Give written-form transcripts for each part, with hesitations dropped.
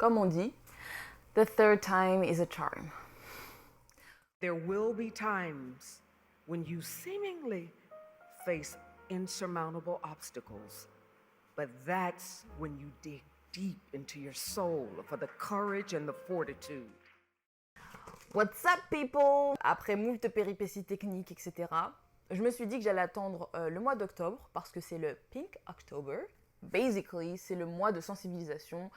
comme on dit, the third time is a charm. There will be times when you seemingly face insurmountable obstacles, but that's when you dig deep into your soul for the courage and the fortitude. What's up people? Après moult péripéties techniques, etc., je me suis dit que j'allais attendre le mois d'octobre parce que c'est le Pink October. Basically, c'est le mois de sensibilisation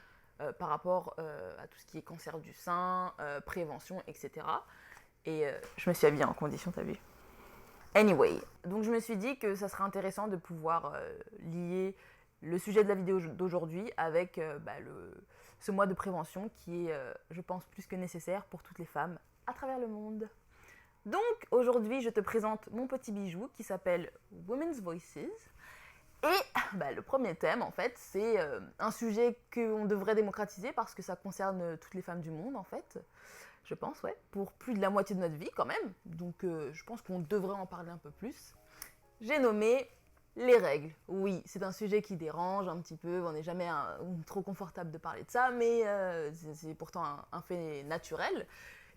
par rapport à tout ce qui est cancer du sein, prévention, etc. Et je me suis habillée en condition, t'as vu? Anyway, donc je me suis dit que ça serait intéressant de pouvoir lier le sujet de la vidéo d'aujourd'hui avec ce mois de prévention qui est, je pense, plus que nécessaire pour toutes les femmes à travers le monde. Donc aujourd'hui, je te présente mon petit bijou qui s'appelle Women's Voices. Et le premier thème, en fait, c'est un sujet qu'on devrait démocratiser parce que ça concerne toutes les femmes du monde, en fait. Je pense, ouais, pour plus de la moitié de notre vie quand même. Donc je pense qu'on devrait en parler un peu plus. J'ai nommé les règles. Oui, c'est un sujet qui dérange un petit peu, on n'est jamais trop confortable de parler de ça, mais c'est pourtant un fait naturel.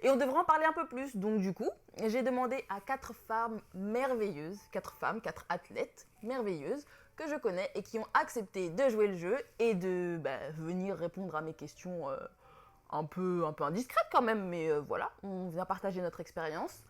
Et on devrait en parler un peu plus. Donc du coup, j'ai demandé à 4 femmes merveilleuses, 4 femmes, 4 athlètes merveilleuses que je connais et qui ont accepté de jouer le jeu et de venir répondre à mes questions un peu indiscrètes quand même, mais voilà, on vient partager notre expérience.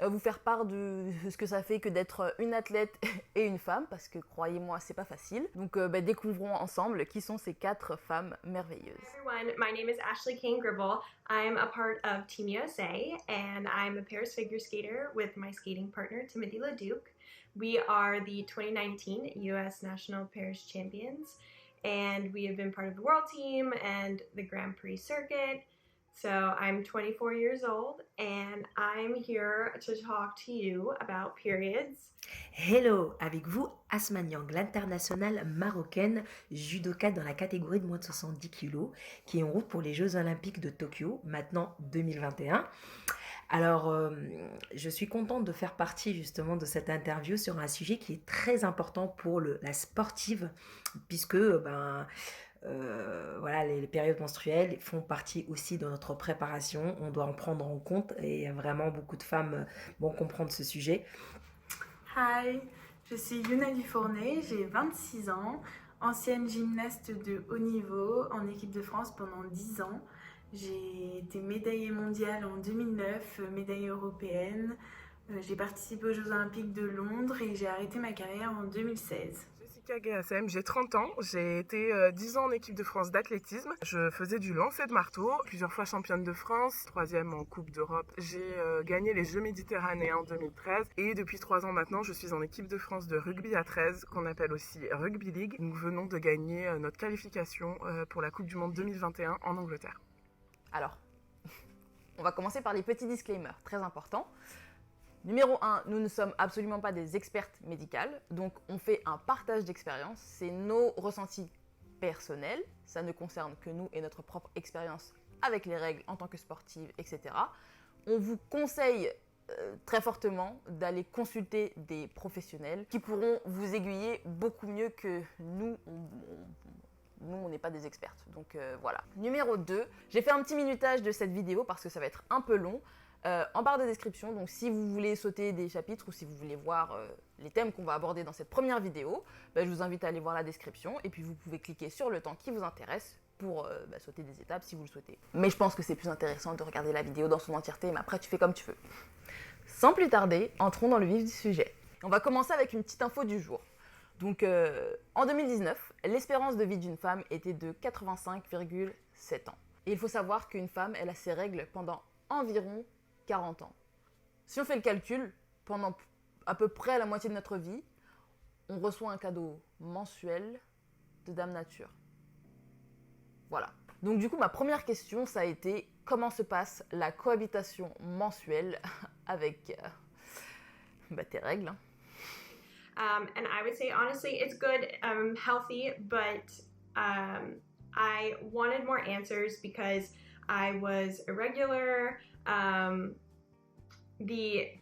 Vous faire part de ce que ça fait que d'être une athlète et une femme, parce que croyez-moi, c'est pas facile. Donc découvrons ensemble qui sont ces 4 femmes merveilleuses. Hi everyone, my name is Ashley Kane Gribble. I'm a part of Team USA and I'm a Paris figure skater with my skating partner Timothy LeDuc. We are the 2019 US National Paris Champions and we have been part of the world team and the Grand Prix circuit. So I'm 24 years old and I'm here to talk to you about periods. Hello, avec vous Asma Niang, l'internationale marocaine judoka dans la catégorie de moins de 70 kg qui est en route pour les Jeux Olympiques de Tokyo, maintenant 2021. Alors, je suis contente de faire partie justement de cette interview sur un sujet qui est très important pour la sportive puisque voilà, les périodes menstruelles font partie aussi de notre préparation. On doit en prendre en compte et vraiment beaucoup de femmes vont comprendre ce sujet. Hi, je suis Yuna Dufournet, j'ai 26 ans, ancienne gymnaste de haut niveau en équipe de France pendant 10 ans. J'ai été médaillée mondiale en 2009, médaillée européenne. J'ai participé aux Jeux Olympiques de Londres et j'ai arrêté ma carrière en 2016. Jessica Gassem, j'ai 30 ans, j'ai été 10 ans en équipe de France d'athlétisme. Je faisais du lancer de marteau, plusieurs fois championne de France, 3e en Coupe d'Europe. J'ai gagné les Jeux Méditerranéens en 2013 et depuis 3 ans maintenant, je suis en équipe de France de rugby à 13, qu'on appelle aussi Rugby League. Nous venons de gagner notre qualification pour la Coupe du Monde 2021 en Angleterre. Alors, on va commencer par les petits disclaimers, très importants. Numéro 1, nous ne sommes absolument pas des expertes médicales, donc on fait un partage d'expérience, c'est nos ressentis personnels, ça ne concerne que nous et notre propre expérience avec les règles en tant que sportive, etc. On vous conseille très fortement d'aller consulter des professionnels qui pourront vous aiguiller beaucoup mieux que nous. Nous, on n'est pas des expertes, donc voilà. Numéro 2, j'ai fait un petit minutage de cette vidéo parce que ça va être un peu long. En barre de description, donc si vous voulez sauter des chapitres ou si vous voulez voir les thèmes qu'on va aborder dans cette première vidéo, je vous invite à aller voir la description et puis vous pouvez cliquer sur le temps qui vous intéresse pour sauter des étapes si vous le souhaitez. Mais je pense que c'est plus intéressant de regarder la vidéo dans son entièreté, mais après tu fais comme tu veux. Sans plus tarder, entrons dans le vif du sujet. On va commencer avec une petite info du jour. Donc en 2019, l'espérance de vie d'une femme était de 85,7 ans. Et il faut savoir qu'une femme, elle a ses règles pendant environ 40 ans. Si on fait le calcul, pendant à peu près la moitié de notre vie, on reçoit un cadeau mensuel de Dame Nature. Voilà. Donc du coup, ma première question, ça a été comment se passe la cohabitation mensuelle avec tes règles. And I would say honestly, it's good, healthy, but I wanted more answers because I was irregular. The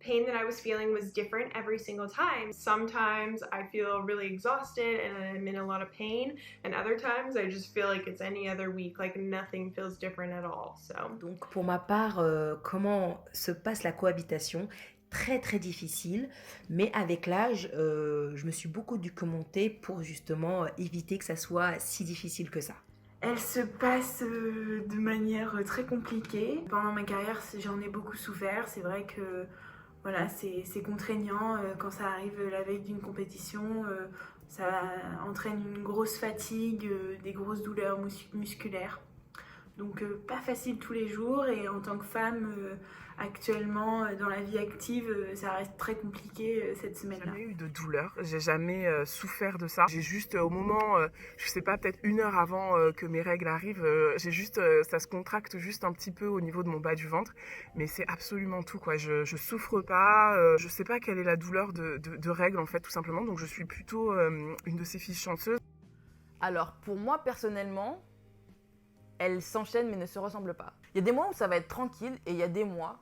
pain that I was feeling was different every single time. Sometimes I feel really exhausted and I'm in a lot of pain, and other times I just feel like it's any other week, like nothing feels different at all. So Donc pour ma part, comment se passe la cohabitation? Très très difficile, mais avec l'âge, je me suis beaucoup documentée pour justement éviter que ça soit si difficile que ça. Elle se passe de manière très compliquée. Pendant ma carrière, j'en ai beaucoup souffert. C'est vrai que voilà, c'est contraignant quand ça arrive la veille d'une compétition. Ça entraîne une grosse fatigue, des grosses douleurs musculaires. Donc pas facile tous les jours, et en tant que femme actuellement dans la vie active, ça reste très compliqué cette J'ai semaine-là. jamais eu de douleur, j'ai jamais souffert de ça. J'ai juste au moment, je sais pas, peut-être 1 heure avant que mes règles arrivent, j'ai juste, ça se contracte juste un petit peu au niveau de mon bas du ventre, mais c'est absolument tout quoi. Je souffre pas, je sais pas quelle est la douleur de règles en fait tout simplement, donc je suis plutôt une de ces filles chanceuses. Alors, pour moi, personnellement, elles s'enchaînent mais ne se ressemblent pas. Il y a des mois où ça va être tranquille et il y a des mois,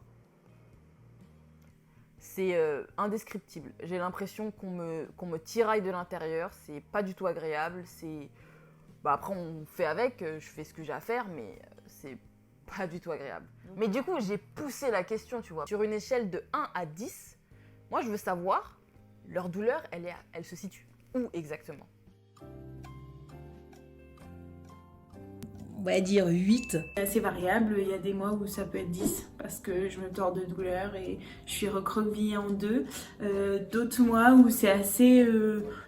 c'est indescriptible. J'ai l'impression qu'on me tiraille de l'intérieur, c'est pas du tout agréable. Après, on fait avec, je fais ce que j'ai à faire, mais c'est pas du tout agréable. Mais du coup, j'ai poussé la question, tu vois. Sur une échelle de 1 à 10, moi, je veux savoir, leur douleur, elle se situe où exactement? On va dire 8. C'est assez variable, il y a des mois où ça peut être 10 parce que je me tords de douleur et je suis recroquevillée en deux. D'autres mois où c'est assez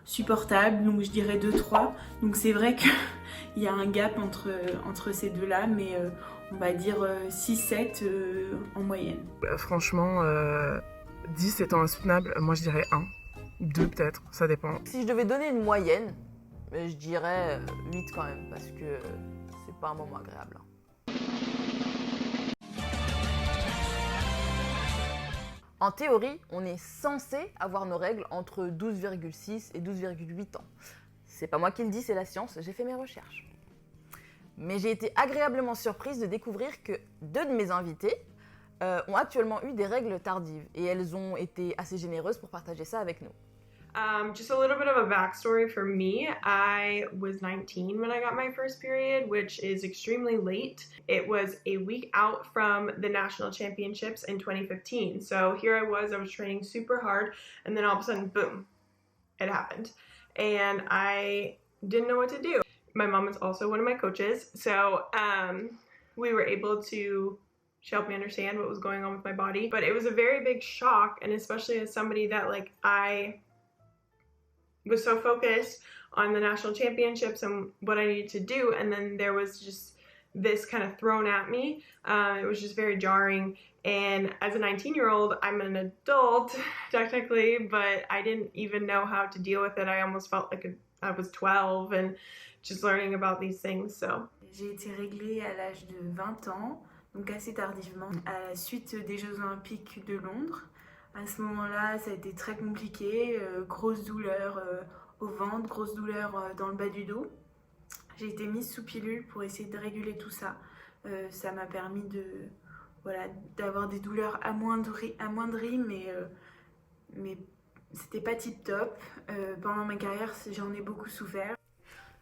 supportable, donc je dirais 2-3. Donc c'est vrai qu'il y a un gap entre ces deux-là, mais on va dire 6-7 en moyenne. Franchement, 10 étant insoutenable, moi je dirais 1, 2 peut-être, ça dépend. Si je devais donner une moyenne, je dirais 8 quand même, parce que c'est pas un moment agréable. En théorie, on est censé avoir nos règles entre 12,6 et 12,8 ans. C'est pas moi qui le dis, c'est la science, j'ai fait mes recherches. Mais j'ai été agréablement surprise de découvrir que 2 de mes invités ont actuellement eu des règles tardives, et elles ont été assez généreuses pour partager ça avec nous. Just a little bit of a backstory for me. I was 19 when I got my first period, which is extremely late. It was a week out from the national championships in 2015. So here I was training super hard, and then all of a sudden, boom, it happened. And I didn't know what to do. My mom is also one of my coaches, so we were able to help me understand what was going on with my body. But it was a very big shock, and especially as somebody that I was so focused on the national championships and what I needed to do, and then there was just this kind of thrown at me. It was just very jarring, and as a 19-year-old, I'm an adult technically, but I didn't even know how to deal with it. I almost felt like I was 12 and just learning about these things. So J'ai été réglée à l'âge de 20 ans, donc assez tardivement, à la suite des Jeux Olympiques de Londres. À ce moment-là, ça a été très compliqué, grosse douleur au ventre, grosse douleur dans le bas du dos. J'ai été mise sous pilule pour essayer de réguler tout ça. Ça m'a permis d'avoir des douleurs amoindries, mais c'était pas tip top. Pendant ma carrière, j'en ai beaucoup souffert.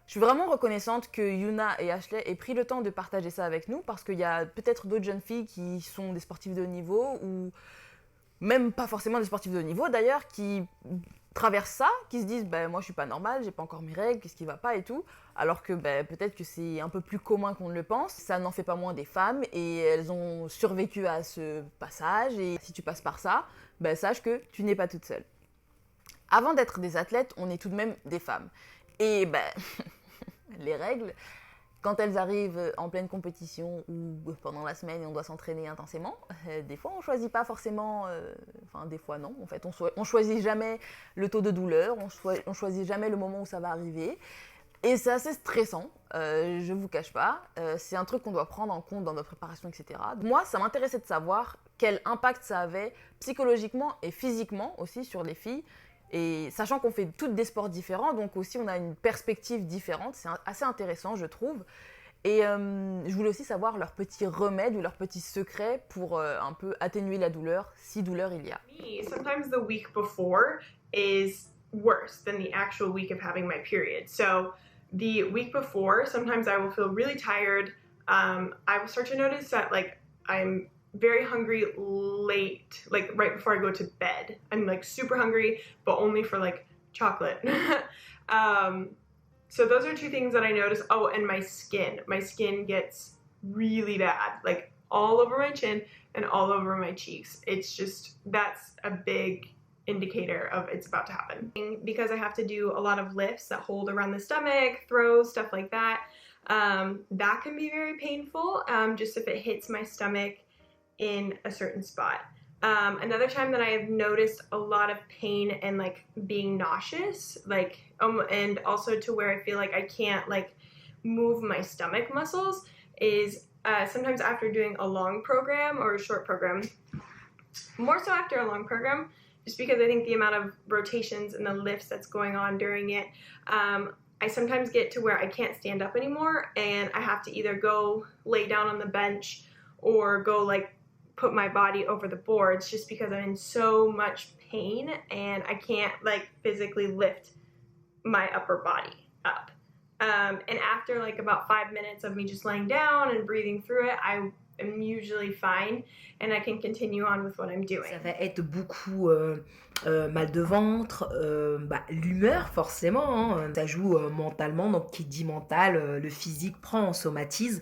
Je suis vraiment reconnaissante que Yuna et Ashley aient pris le temps de partager ça avec nous, parce qu'il y a peut-être d'autres jeunes filles qui sont des sportives de haut niveau, ou même pas forcément des sportifs de haut niveau d'ailleurs, qui traversent ça, qui se disent moi je suis pas normale, j'ai pas encore mes règles, qu'est-ce qui va pas et tout, alors que peut-être que c'est un peu plus commun qu'on ne le pense. Ça n'en fait pas moins des femmes, et elles ont survécu à ce passage, et si tu passes par ça, sache que tu n'es pas toute seule. Avant d'être des athlètes, on est tout de même des femmes, et les règles, quand elles arrivent en pleine compétition ou pendant la semaine et on doit s'entraîner intensément, des fois on choisit pas forcément, des fois non, en fait on choisit jamais le taux de douleur, on choisit jamais le moment où ça va arriver, et c'est assez stressant, je vous cache pas, c'est un truc qu'on doit prendre en compte dans notre préparation, etc. Moi, ça m'intéressait de savoir quel impact ça avait psychologiquement et physiquement aussi sur les filles. Et sachant qu'on fait toutes des sports différents, donc aussi on a une perspective différente, c'est assez intéressant je trouve. Et je voulais aussi savoir leurs petits remèdes ou leurs petits secrets pour un peu atténuer la douleur, si douleur il y a. Me, sometimes the week before is worse than the actual week of having my period. So the week before, sometimes I will feel really tired. I will start to notice that like I'm very hungry late, like right before I go to bed. I'm like super hungry, but only for like chocolate. So those are two things that I notice. Oh, and my skin gets really bad, like all over my chin and all over my cheeks. It's just, that's a big indicator of it's about to happen. Because I have to do a lot of lifts that hold around the stomach, throws, stuff like that. That can be very painful, just if it hits my stomach in a certain spot. Another time that I have noticed a lot of pain and like being nauseous, like and also to where I feel like I can't like move my stomach muscles is sometimes after doing a long program or a short program. More so after a long program, just because I think the amount of rotations and the lifts that's going on during it, I sometimes get to where I can't stand up anymore and I have to either go lay down on the bench or go like put my body over the boards just because I'm in so much pain and I can't like physically lift my upper body up. And after like about 5 minutes of me just laying down and breathing through it, I am usually fine and I can continue on with what I'm doing. Ça va être beaucoup mal de ventre, l'humeur forcément, hein, ça joue mentalement, donc qui dit mental, le physique prend, on somatise.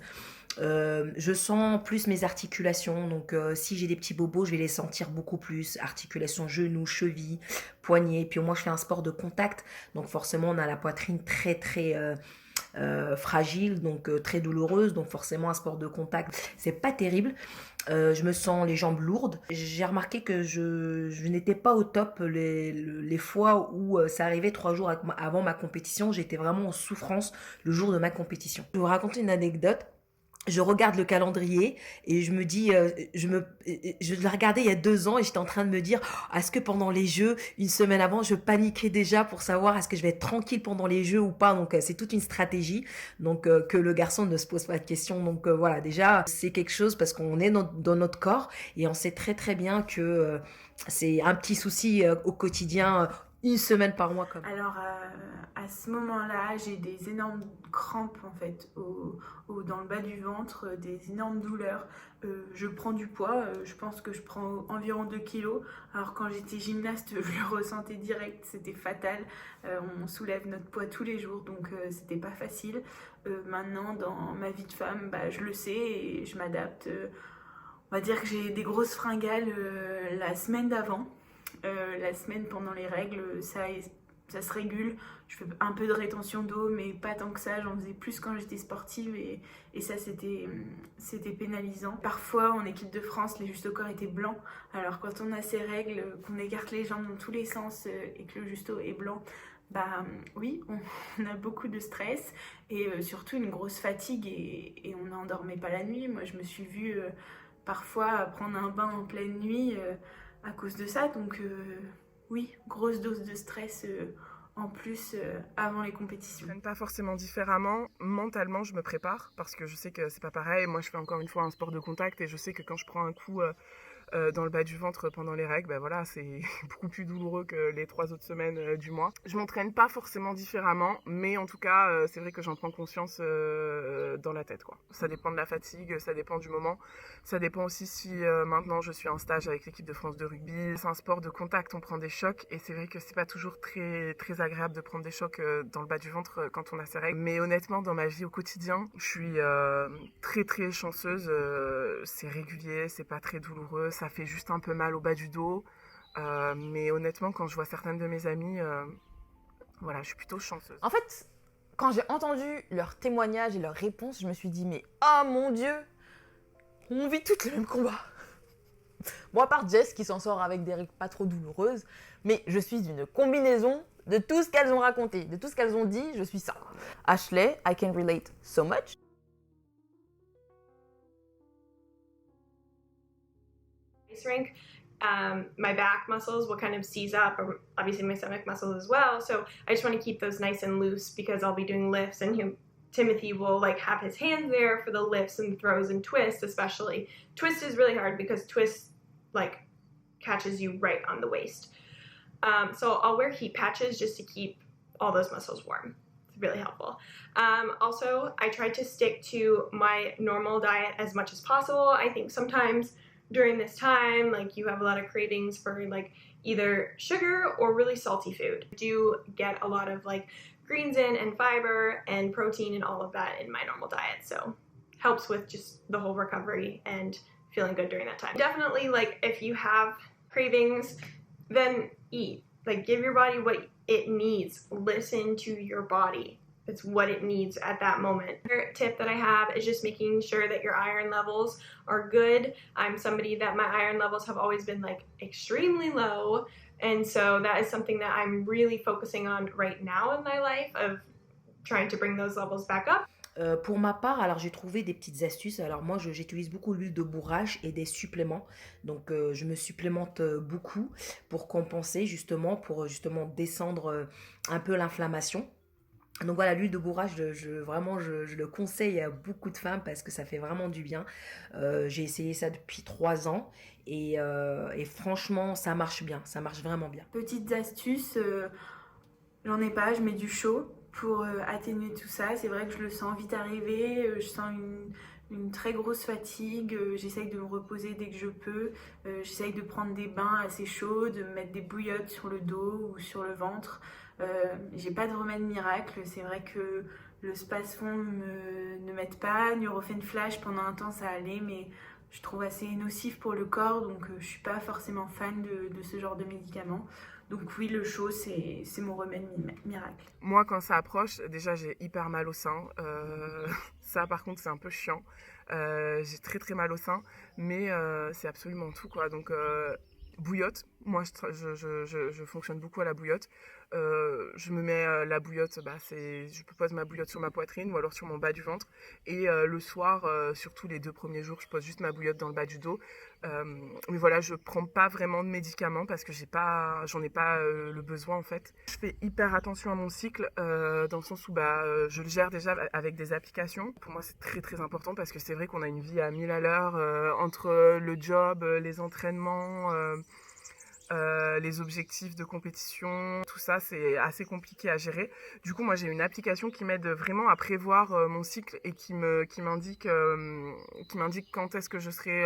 Je sens plus mes articulations, donc si j'ai des petits bobos, je vais les sentir beaucoup plus. Articulations, genoux, chevilles, poignets. Puis moi, je fais un sport de contact, donc forcément, on a la poitrine très très fragile, donc très douloureuse. Donc forcément, un sport de contact, c'est pas terrible. Je me sens les jambes lourdes. J'ai remarqué que je n'étais pas au top les fois où ça arrivait 3 jours avant ma compétition. J'étais vraiment en souffrance le jour de ma compétition. Je vais vous raconter une anecdote. Je regarde le calendrier et je me dis, je l'ai regardé il y a 2 ans et j'étais en train de me dire, est-ce que pendant les Jeux, une semaine avant, je paniquais déjà pour savoir est-ce que je vais être tranquille pendant les Jeux ou pas. Donc c'est toute une stratégie, donc que le garçon ne se pose pas de questions. Donc voilà, déjà c'est quelque chose parce qu'on est dans notre corps et on sait très très bien que c'est un petit souci au quotidien. Une semaine par mois comme. Alors à ce moment-là, j'ai des énormes crampes en fait dans le bas du ventre, des énormes douleurs. Je prends du poids, je pense que je prends environ 2 kilos. Alors quand j'étais gymnaste, je le ressentais direct, c'était fatal. On soulève notre poids tous les jours, donc c'était pas facile. Maintenant, dans ma vie de femme, je le sais et je m'adapte. On va dire que j'ai des grosses fringales la semaine d'avant. La semaine pendant les règles, ça se régule. Je fais un peu de rétention d'eau, mais pas tant que ça. J'en faisais plus quand j'étais sportive et ça, c'était pénalisant. Parfois, en équipe de France, les justes au corps étaient blancs. Alors, quand on a ces règles, qu'on écarte les jambes dans tous les sens et que le justo est blanc, oui, on a beaucoup de stress et surtout une grosse fatigue et on n'endormait pas la nuit. Moi, je me suis vue parfois prendre un bain en pleine nuit à cause de ça, donc oui, grosse dose de stress en plus avant les compétitions. Je ne pas forcément différemment. Mentalement, je me prépare parce que je sais que c'est pas pareil. Moi, je fais encore une fois un sport de contact et je sais que quand je prends un coup dans le bas du ventre pendant les règles, voilà, c'est beaucoup plus douloureux que les 3 autres semaines du mois. Je m'entraîne pas forcément différemment, mais en tout cas, c'est vrai que j'en prends conscience dans la tête, quoi. Ça dépend de la fatigue, ça dépend du moment. Ça dépend aussi si maintenant je suis en stage avec l'équipe de France de rugby. C'est un sport de contact, on prend des chocs et c'est vrai que c'est pas toujours très, très agréable de prendre des chocs dans le bas du ventre quand on a ces règles. Mais honnêtement, dans ma vie au quotidien, je suis très très chanceuse. C'est régulier, c'est pas très douloureux. Ça fait juste un peu mal au bas du dos, mais honnêtement, quand je vois certaines de mes amies, voilà, je suis plutôt chanceuse. En fait, quand j'ai entendu leurs témoignages et leurs réponses, je me suis dit, mais oh mon Dieu, on vit toutes le même combat. Bon, à part Jess qui s'en sort avec des règles pas trop douloureuses, mais je suis une combinaison de tout ce qu'elles ont raconté, de tout ce qu'elles ont dit, je suis ça. Ashley, I can relate so much. Ice rink, my back muscles will kind of seize up, or obviously my stomach muscles as well. So I just want to keep those nice and loose because I'll be doing lifts and Timothy will like have his hands there for the lifts and throws and twist, especially. Twist is really hard because twist like catches you right on the waist. So I'll wear heat patches just to keep all those muscles warm. It's really helpful. Also, I try to stick to my normal diet as much as possible. I think sometimes during this time, like you have a lot of cravings for like either sugar or really salty food. I do get a lot of like greens in and fiber and protein and all of that in my normal diet. So helps with just the whole recovery and feeling good during that time. Definitely like if you have cravings, then eat. Like give your body what it needs. Listen to your body. It's what it needs at that moment. Another tip that I have is just making sure that your iron levels are good. I'm somebody that my iron levels have always been like extremely low. And so that is something that I'm really focusing on right now in my life, of trying to bring those levels back up. Pour ma part, alors j'ai trouvé des petites astuces. Alors moi, j'utilise beaucoup l'huile de bourrage et des suppléments. Donc je me supplémente beaucoup pour compenser justement, pour justement descendre un peu l'inflammation. Donc voilà, l'huile de bourrage, vraiment, je le conseille à beaucoup de femmes parce que ça fait vraiment du bien. J'ai essayé ça depuis 3 ans et franchement, ça marche bien, ça marche vraiment bien. Petites astuces, j'en ai pas, je mets du chaud pour atténuer tout ça. C'est vrai que je le sens vite arriver, je sens une très grosse fatigue, j'essaye de me reposer dès que je peux, j'essaye de prendre des bains assez chauds, de me mettre des bouillottes sur le dos ou sur le ventre. J'ai pas de remède miracle, c'est vrai que le Spasfon ne m'aide pas, Nurofen Flash pendant un temps ça allait, mais je trouve assez nocif pour le corps, donc je suis pas forcément fan de ce genre de médicaments. Donc oui, le chaud, c'est mon remède miracle. Moi, quand ça approche, déjà, j'ai hyper mal au sein. Ça, par contre, c'est un peu chiant. J'ai très, très mal au sein. Mais c'est absolument tout, quoi. Donc, bouillotte. Moi, je fonctionne beaucoup à la bouillotte. Je me mets la bouillotte, je pose ma bouillotte sur ma poitrine ou alors sur mon bas du ventre. Et le soir, surtout les 2 premiers jours, je pose juste ma bouillotte dans le bas du dos. Mais voilà, je prends pas vraiment de médicaments parce que j'en ai pas le besoin en fait. Je fais hyper attention à mon cycle dans le sens où je le gère déjà avec des applications. Pour moi, c'est très très important parce que c'est vrai qu'on a une vie à 1000 à l'heure entre le job, les entraînements. Les objectifs de compétition, tout ça c'est assez compliqué à gérer. Du coup moi j'ai une application qui m'aide vraiment à prévoir mon cycle et qui m'indique quand est-ce que je serai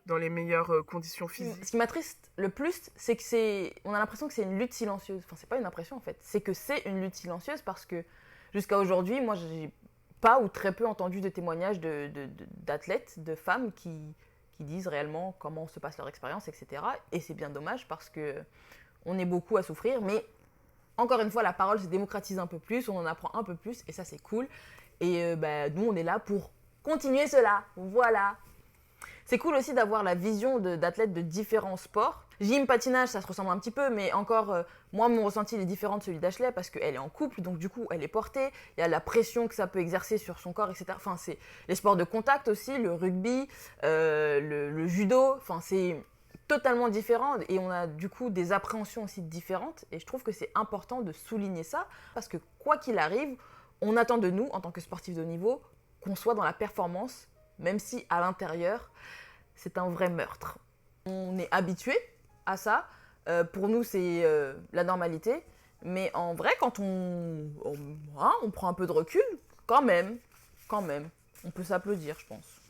dans les meilleures conditions physiques. Ce qui m'attriste le plus, c'est que on a l'impression que c'est une lutte silencieuse. Enfin c'est pas une impression en fait, c'est que c'est une lutte silencieuse parce que jusqu'à aujourd'hui moi j'ai pas ou très peu entendu de témoignages d'athlètes, de femmes qui disent réellement comment se passe leur expérience, etc. Et c'est bien dommage parce qu'on est beaucoup à souffrir, mais encore une fois, la parole se démocratise un peu plus, on en apprend un peu plus, et ça c'est cool. Et nous, on est là pour continuer cela, voilà. C'est cool aussi d'avoir la vision d'athlètes de différents sports. Gym, patinage, ça se ressemble un petit peu, mais encore, moi, mon ressenti il est différent de celui d'Ashley parce qu'elle est en couple, donc du coup, elle est portée. Il y a la pression que ça peut exercer sur son corps, etc. Enfin, c'est les sports de contact aussi, le rugby, le judo. Enfin, c'est totalement différent et on a du coup des appréhensions aussi différentes. Et je trouve que c'est important de souligner ça parce que quoi qu'il arrive, on attend de nous, en tant que sportifs de haut niveau, qu'on soit dans la performance, même si à l'intérieur, c'est un vrai meurtre. On est habitué à ça. Pour nous, c'est la normalité. Mais en vrai, quand on prend un peu de recul, quand même, on peut s'applaudir, je pense.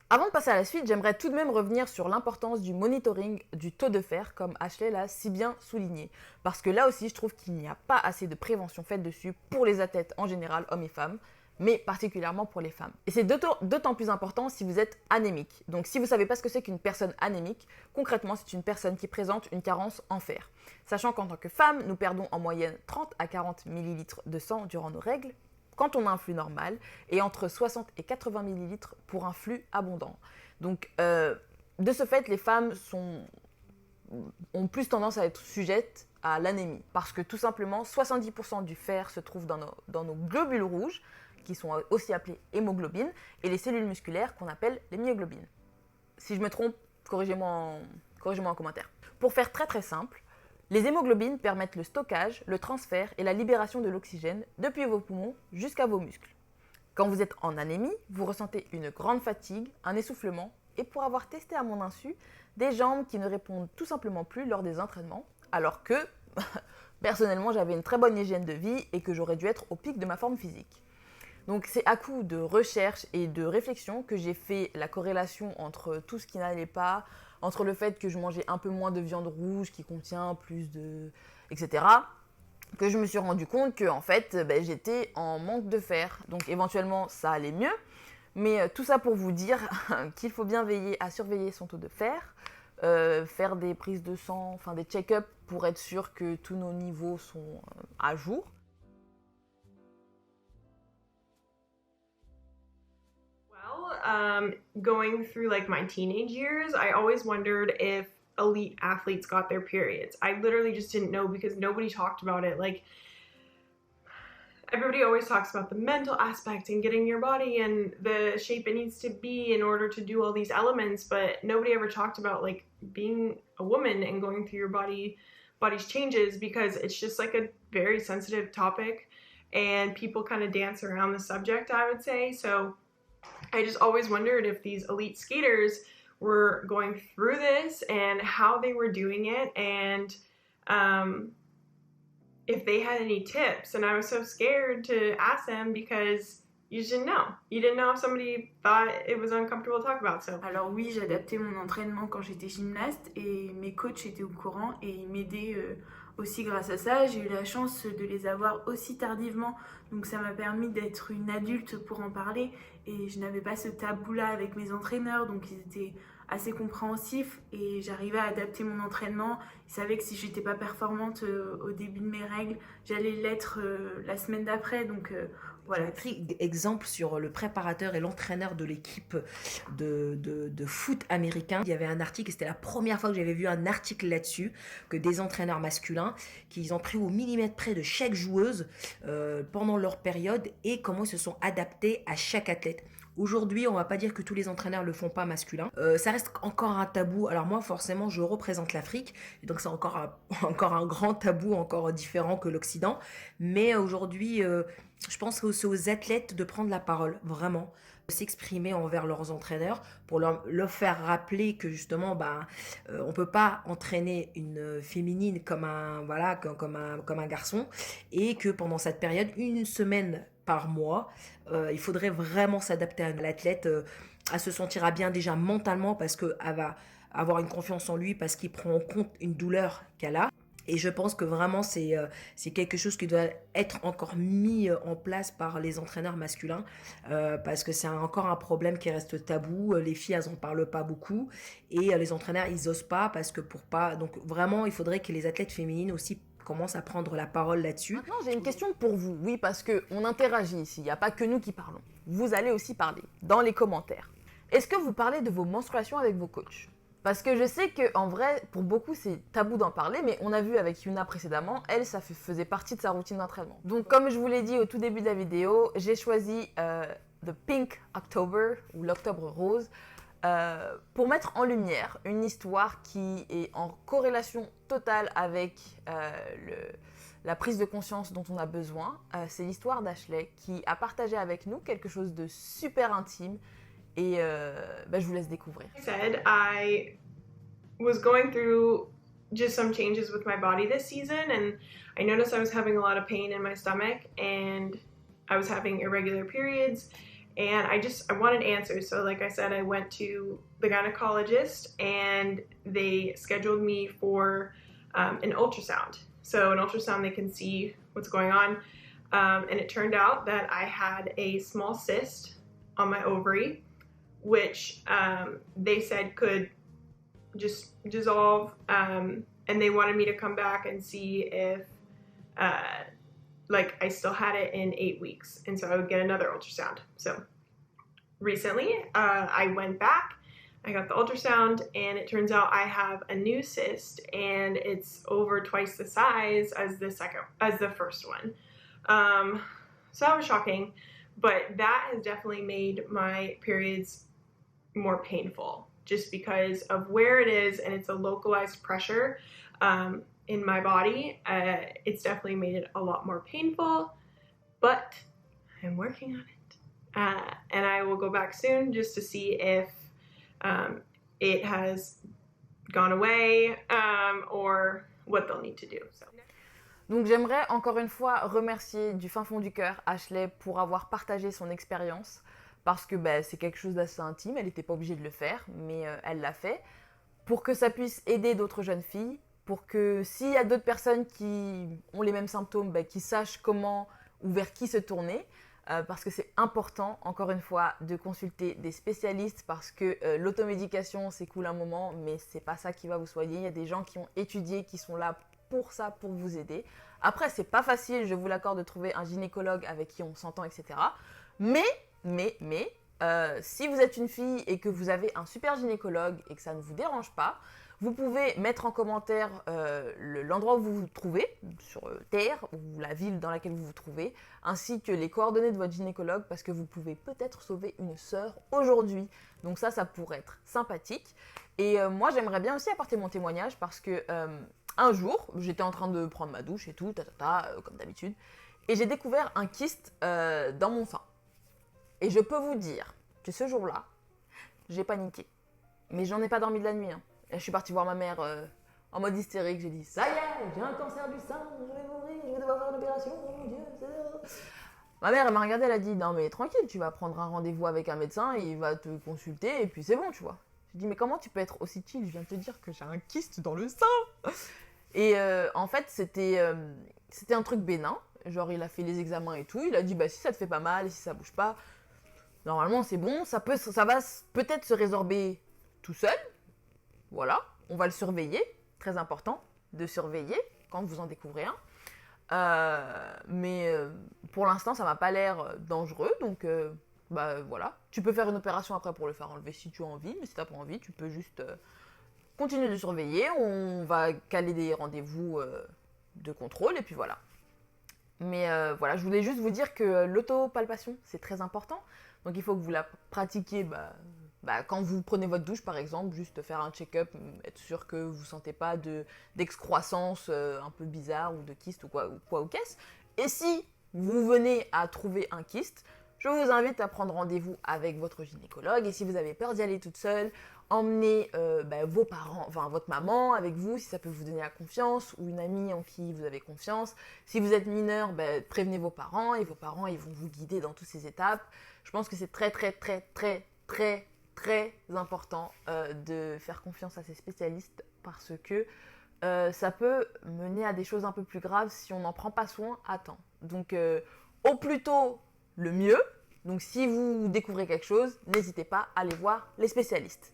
Avant de passer à la suite, j'aimerais tout de même revenir sur l'importance du monitoring du taux de fer, comme Ashley l'a si bien souligné. Parce que là aussi, je trouve qu'il n'y a pas assez de prévention faite dessus pour les athlètes en général, hommes et femmes, mais particulièrement pour les femmes. Et c'est d'autant plus important si vous êtes anémique. Donc si vous ne savez pas ce que c'est qu'une personne anémique, concrètement c'est une personne qui présente une carence en fer. Sachant qu'en tant que femme, nous perdons en moyenne 30 à 40 ml de sang durant nos règles, quand on a un flux normal, et entre 60 et 80 ml pour un flux abondant. Donc de ce fait, les femmes ont plus tendance à être sujettes à l'anémie. Parce que tout simplement, 70% du fer se trouve dans nos globules rouges, qui sont aussi appelées hémoglobines, et les cellules musculaires qu'on appelle les myoglobines. Si je me trompe, corrigez-moi en commentaire. Pour faire très très simple, les hémoglobines permettent le stockage, le transfert et la libération de l'oxygène depuis vos poumons jusqu'à vos muscles. Quand vous êtes en anémie, vous ressentez une grande fatigue, un essoufflement et pour avoir testé à mon insu, des jambes qui ne répondent tout simplement plus lors des entraînements, alors que, personnellement, j'avais une très bonne hygiène de vie et que j'aurais dû être au pic de ma forme physique. Donc c'est à coup de recherche et de réflexion que j'ai fait la corrélation entre tout ce qui n'allait pas, entre le fait que je mangeais un peu moins de viande rouge qui contient plus de... etc. que je me suis rendu compte que en fait, j'étais en manque de fer. Donc éventuellement, ça allait mieux. Mais tout ça pour vous dire qu'il faut bien veiller à surveiller son taux de fer, faire des prises de sang, enfin des check-ups pour être sûr que tous nos niveaux sont à jour. Going through like my teenage years, I always wondered if elite athletes got their periods. I literally just didn't know because nobody talked about it. Like, everybody always talks about the mental aspect and getting your body and the shape it needs to be in order to do all these elements, but nobody ever talked about like being a woman and going through your body's changes, because it's just like a very sensitive topic and people kind of dance around the subject, I would say. So I just always wondered if these elite skaters were going through this and how they were doing it, and if they had any tips. And I was so scared to ask them because you just didn't know. You didn't know if somebody thought it was uncomfortable to talk about. So. Alors oui, j'adaptais mon entraînement quand j'étais gymnaste et mes coachs étaient au courant et ils m'aidaient aussi grâce à ça. J'ai eu la chance de les avoir aussi tardivement, donc ça m'a permis d'être une adulte pour en parler et je n'avais pas ce tabou-là avec mes entraîneurs, donc ils étaient assez compréhensifs et j'arrivais à adapter mon entraînement. Ils savaient que si j'étais pas performante au début de mes règles, j'allais l'être la semaine d'après, donc voilà. J'ai pris exemple sur le préparateur et l'entraîneur de l'équipe de foot américain. Il y avait un article, et c'était la première fois que j'avais vu un article là-dessus, que des entraîneurs masculins, qu'ils ont pris au millimètre près de chaque joueuse pendant leur période et comment ils se sont adaptés à chaque athlète. Aujourd'hui, on va pas dire que tous les entraîneurs le font pas masculin. Ça reste encore un tabou. Alors moi, forcément, je représente l'Afrique, et donc c'est encore un grand tabou, encore différent que l'Occident. Mais aujourd'hui, je pense que c'est aux athlètes de prendre la parole, vraiment, de s'exprimer envers leurs entraîneurs pour leur faire rappeler que justement, on peut pas entraîner une féminine comme un garçon, et que pendant cette période, une semaine par mois, il faudrait vraiment s'adapter à l'athlète, à se sentir bien déjà mentalement, parce qu'elle va avoir une confiance en lui, parce qu'il prend en compte une douleur qu'elle a. Et je pense que vraiment c'est quelque chose qui doit être encore mis en place par les entraîneurs masculins, parce que c'est encore un problème qui reste tabou. Les filles, elles en parlent pas beaucoup, et les entraîneurs, ils osent pas, parce que pour pas... Donc vraiment, il faudrait que les athlètes féminines aussi commencent à prendre la parole là-dessus. Maintenant, j'ai une question pour vous. Oui, parce qu'on interagit ici, il n'y a pas que nous qui parlons. Vous allez aussi parler dans les commentaires. Est-ce que vous parlez de vos menstruations avec vos coachs ? Parce que je sais qu'en vrai, pour beaucoup, c'est tabou d'en parler, mais on a vu avec Yuna précédemment, elle, ça faisait partie de sa routine d'entraînement. Donc, comme je vous l'ai dit au tout début de la vidéo, j'ai choisi The Pink October, ou l'Octobre Rose, pour mettre en lumière une histoire qui est en corrélation totale avec la prise de conscience dont on a besoin. C'est l'histoire d'Ashley qui a partagé avec nous quelque chose de super intime. Et je vous laisse découvrir. I was going through just some changes with my body this season, and I noticed I was having a lot of pain in my stomach, and I was having irregular periods, and I wanted answers. So like I said, I went to the gynecologist, and they scheduled me for an ultrasound. So an ultrasound, they can see what's going on, and it turned out that I had a small cyst on my ovary, which they said could just dissolve, and they wanted me to come back and see if I still had it in 8 weeks, and so I would get another ultrasound. So recently I went back, I got the ultrasound, and it turns out I have a new cyst, and it's over twice the size as the first one. So that was shocking, but that has definitely made my periods more painful, just because of where it is, and it's a localized pressure in my body. It's definitely made it a lot more painful, but I'm working on it. and I will go back soon just to see if it has gone away or what they'll need to do. So. Donc j'aimerais encore une fois remercier du fin fond du cœur Ashley pour avoir partagé son expérience parce que c'est quelque chose d'assez intime, elle n'était pas obligée de le faire, mais elle l'a fait pour que ça puisse aider d'autres jeunes filles, pour que s'il y a d'autres personnes qui ont les mêmes symptômes, qu'ils sachent comment ou vers qui se tourner. Parce que c'est important, encore une fois, de consulter des spécialistes parce que l'automédication, c'est cool un moment, mais c'est pas ça qui va vous soigner. Il y a des gens qui ont étudié, qui sont là pour ça, pour vous aider. Après, c'est pas facile, je vous l'accorde, de trouver un gynécologue avec qui on s'entend, etc. Mais, si vous êtes une fille et que vous avez un super gynécologue et que ça ne vous dérange pas, vous pouvez mettre en commentaire l'endroit où vous vous trouvez, sur Terre, ou la ville dans laquelle vous vous trouvez, ainsi que les coordonnées de votre gynécologue, parce que vous pouvez peut-être sauver une sœur aujourd'hui. Donc ça pourrait être sympathique. Et moi, j'aimerais bien aussi apporter mon témoignage, parce que un jour, j'étais en train de prendre ma douche et tout, comme d'habitude, et j'ai découvert un kyste dans mon sein. Et je peux vous dire que ce jour-là, j'ai paniqué. Mais j'en ai pas dormi de la nuit, hein. Et je suis partie voir ma mère en mode hystérique. J'ai dit, ça y est, j'ai un cancer du sein, je vais mourir, je vais devoir faire une opération, oh mon Dieu, Ma mère, elle m'a regardée, elle a dit, non mais tranquille, tu vas prendre un rendez-vous avec un médecin, il va te consulter et puis c'est bon, tu vois. J'ai dit, mais comment tu peux être aussi chill? Je viens de te dire que j'ai un kyste dans le sein. Et en fait, c'était un truc bénin. Genre, il a fait les examens et tout. Il a dit, si ça te fait pas mal et si ça bouge pas, normalement c'est bon, ça va peut-être se résorber tout seul. Voilà, on va le surveiller. Très important de surveiller quand vous en découvrez un. Mais pour l'instant, ça m'a pas l'air dangereux. Donc, voilà. Tu peux faire une opération après pour le faire enlever si tu as envie. Mais si tu n'as pas envie, tu peux juste continuer de surveiller. On va caler des rendez-vous de contrôle. Et puis voilà. Mais voilà, je voulais juste vous dire que l'autopalpation, c'est très important. Donc, il faut que vous la pratiquiez quand vous prenez votre douche, par exemple, juste faire un check-up, être sûr que vous ne sentez pas d'excroissance un peu bizarre ou de kyste ou quoi ou qu'est-ce. Et si vous venez à trouver un kyste, je vous invite à prendre rendez-vous avec votre gynécologue. Et si vous avez peur d'y aller toute seule, emmenez vos parents, enfin votre maman avec vous, si ça peut vous donner la confiance, ou une amie en qui vous avez confiance. Si vous êtes mineur, prévenez vos parents, et vos parents ils vont vous guider dans toutes ces étapes. Je pense que c'est très très très très très très important de faire confiance à ces spécialistes parce que ça peut mener à des choses un peu plus graves si on n'en prend pas soin à temps. Donc au plus tôt, le mieux. Donc si vous découvrez quelque chose, n'hésitez pas à aller voir les spécialistes.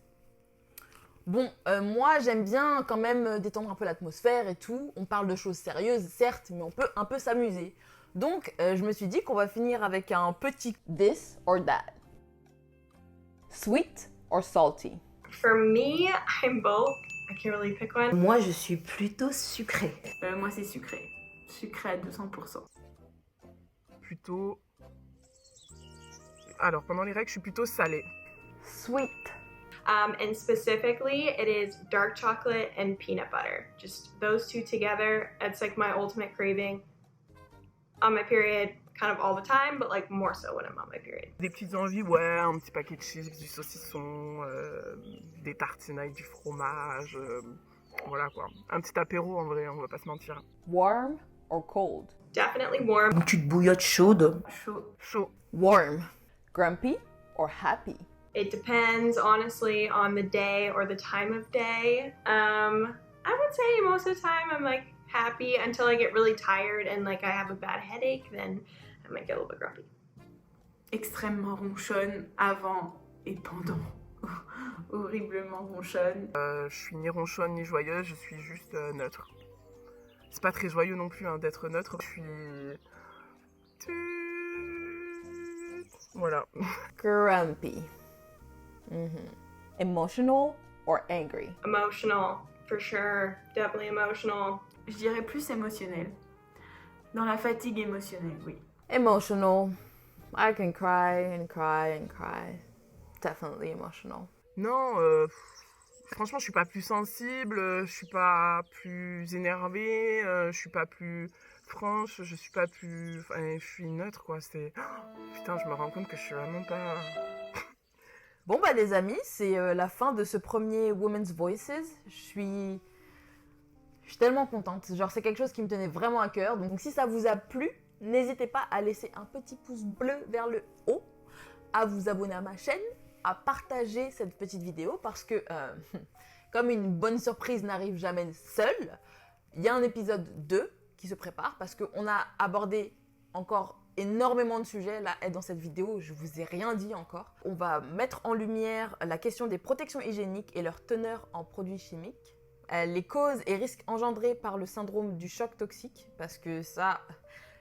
Bon, moi j'aime bien quand même détendre un peu l'atmosphère et tout. On parle de choses sérieuses, certes, mais on peut un peu s'amuser. Donc je me suis dit qu'on va finir avec un petit this or that. Sweet or salty? For me, I'm both. I can't really pick one. Moi, je suis plutôt sucrée. Moi, c'est sucré. Sucré à 200%. Plutôt... Alors, pendant les règles, je suis plutôt salée. Sweet. And specifically, it is dark chocolate and peanut butter. Just those two together. It's like my ultimate craving. On my period, kind of all the time, but like more so when I'm on my period. Des petites envies, ouais, un petit paquet de chips, du saucisson, des tartines avec du fromage, voilà quoi. Un petit apéro en vrai, on va pas se mentir. Warm or cold? Definitely warm. Une petite bouillotte chaude. Chaud. Chaud. Warm. Grumpy or happy? It depends, honestly, on the day or the time of day. I would say most of the time I'm like happy until I get really tired and like I have a bad headache, then I might get a little bit grumpy. Extrêmement ronchonne avant et pendant. Horriblement ronchonne. Je suis ni ronchonne ni joyeuse, je suis juste neutre. C'est pas très joyeux non plus d'être neutre, je suis... Voilà. Grumpy. Emotional or angry? Emotional, for sure. Definitely emotional. Je dirais plus émotionnel. Dans la fatigue émotionnelle, oui. Emotional. I can cry and cry and cry. Definitely emotional. Non, franchement, je suis pas plus sensible, je suis pas plus énervée, je suis pas plus... franche, je suis pas plus... Enfin, je suis neutre, quoi. C'est... Putain, je me rends compte que je suis vraiment pas... Bon bah les amis, c'est la fin de ce premier Women's Voices. Je suis tellement contente. Genre c'est quelque chose qui me tenait vraiment à cœur. Donc si ça vous a plu, n'hésitez pas à laisser un petit pouce bleu vers le haut, à vous abonner à ma chaîne, à partager cette petite vidéo parce que comme une bonne surprise n'arrive jamais seule, il y a un épisode 2 qui se prépare parce qu'on a abordé encore énormément de sujets là dans cette vidéo, je vous ai rien dit encore. On va mettre en lumière la question des protections hygiéniques et leur teneur en produits chimiques, les causes et risques engendrés par le syndrome du choc toxique, parce que ça,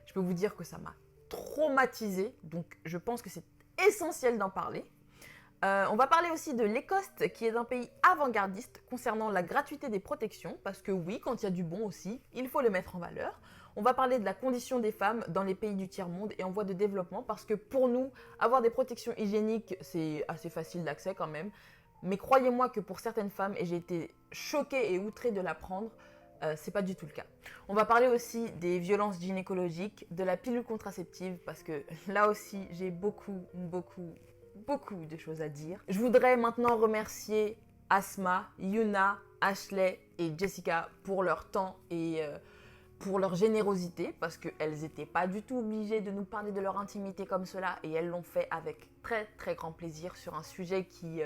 je peux vous dire que ça m'a traumatisée, donc je pense que c'est essentiel d'en parler. On va parler aussi de l'Écosse, qui est un pays avant-gardiste concernant la gratuité des protections, parce que oui, quand il y a du bon aussi, il faut le mettre en valeur. On va parler de la condition des femmes dans les pays du tiers-monde et en voie de développement, parce que pour nous, avoir des protections hygiéniques, c'est assez facile d'accès quand même. Mais croyez-moi que pour certaines femmes, et j'ai été choquée et outrée de l'apprendre, c'est pas du tout le cas. On va parler aussi des violences gynécologiques, de la pilule contraceptive, parce que là aussi, j'ai beaucoup de choses à dire. Je voudrais maintenant remercier Asma, Yuna, Ashley et Jessica pour leur temps et pour leur générosité, parce qu'elles n'étaient pas du tout obligées de nous parler de leur intimité comme cela, et elles l'ont fait avec très grand plaisir sur un sujet qui,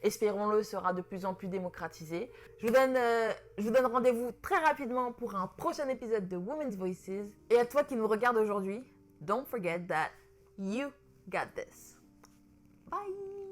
espérons-le, sera de plus en plus démocratisé. Je vous donne rendez-vous très rapidement pour un prochain épisode de Women's Voices, et à toi qui nous regarde aujourd'hui, don't forget that you got this. Bye!